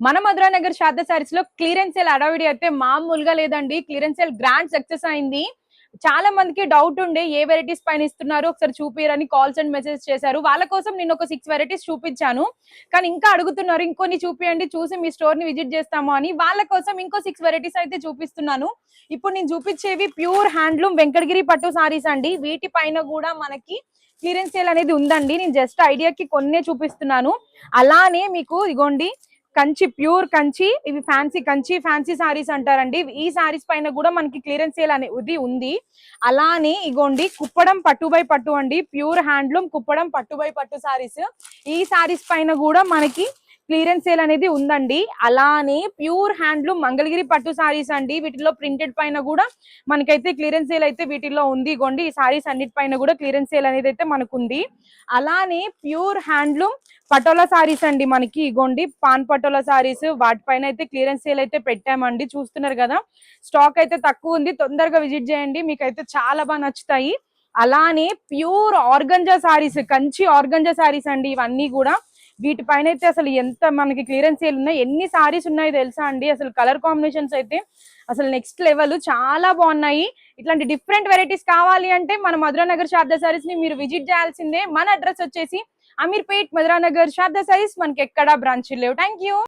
మన మధురా నగర్ శారదా సారీస్ లో clearance sale అడవిడి అయితే మామూలుగా లేదండి. క్లియరెన్స్ సేల్ గ్రాండ్ సక్సెస్ అయింది. చాలా మందికి డౌట్ ఉండే ఏ వెరైటీస్ పైన ఇస్తున్నారు ఒకసారి చూపిరని కాల్స్ అండ్ మెసేజ్ చేశారు. వాళ్ళ కోసం నేను ఒక 6 వెరైటీస్ చూపించాను. కానీ ఇంకా అడుగుతున్నారు ఇంకొన్ని చూపియండి, చూసి మీ స్టోర్ ని విజిట్ చేస్తాము అని. వాళ్ళ కోసం ఇంకో 6 వెరైటీస్ అయితే చూపిస్తున్నాను. ఇప్పుడు నేను చూపించేవి ప్యూర్ హ్యాండ్లూమ్ వెంకటగిరి పట్టు సారీస్ అండి. వీటి పైన కూడా మనకి క్లియరెన్స్ సేల్ అనేది ఉందండి. నేను జస్ట్ ఐడియాకి కొన్నే చూపిస్తున్నాను. అలానే మీకు ఇగోండి కంచి, ప్యూర్ కంచి, ఇవి ఫ్యాన్సీ కంచి ఫ్యాన్సీ సారీస్ అంటారండి. ఈ సారీస్ పైన కూడా మనకి క్లియరెన్స్ సేల్ అనేది ఉంది. అలానే ఇగోండి కుప్పడం పట్టు బై పట్టు అండి, ప్యూర్ హ్యాండ్లూమ్ కుప్పడం పట్టు బై పట్టు సారీస్. ఈ సారీస్ పైన కూడా మనకి క్లియరెన్స్ సేల్ అనేది ఉందండి. అలానే ప్యూర్ హ్యాండ్లూమ్ మంగళగిరి పట్టు సారీస్ అండి. వీటిలో ప్రింటెడ్ పైన కూడా మనకైతే క్లియరెన్స్ సేల్ అయితే వీటిలో ఉంది. ఇగోండి ఈ సారీస్ అన్నిటి పైన కూడా క్లియరెన్స్ సేల్ అనేది అయితే మనకు ఉంది. అలానే ప్యూర్ హ్యాండ్లూమ్ పటోలా సారీస్ అండి. మనకి ఇగోండి పాన్ పటోలా సారీస్, వాటిపైన అయితే క్లియరెన్స్ సేల్ అయితే పెట్టామండి. చూస్తున్నారు కదా, స్టాక్ అయితే తక్కువ ఉంది, తొందరగా విజిట్ చేయండి, మీకైతే చాలా బాగా నచ్చుతాయి. అలానే pure organza saris, Kanchi organza saris అండి ఇవన్నీ కూడా. వీటిపైన అయితే అసలు ఎంత మనకి క్లియరెన్స్ సేల్ ఉన్నాయి, ఎన్ని సారీస్ ఉన్నాయో తెలుసా అండి. అసలు కలర్ కాంబినేషన్స్ అయితే అసలు నెక్స్ట్ లెవెల్, చాలా బాగున్నాయి. ఇట్లాంటి డిఫరెంట్ వెరైటీస్ కావాలి అంటే మన మధురా నగర్ శారదా సారీస్ ని మీరు విజిట్ చేయాల్సిందే. మన అడ్రస్ వచ్చేసి అమీర్పేట్ మధురా నగర్ శారదా సారీస్. మనకి ఎక్కడా బ్రాంచ్ లేవు. Thank you.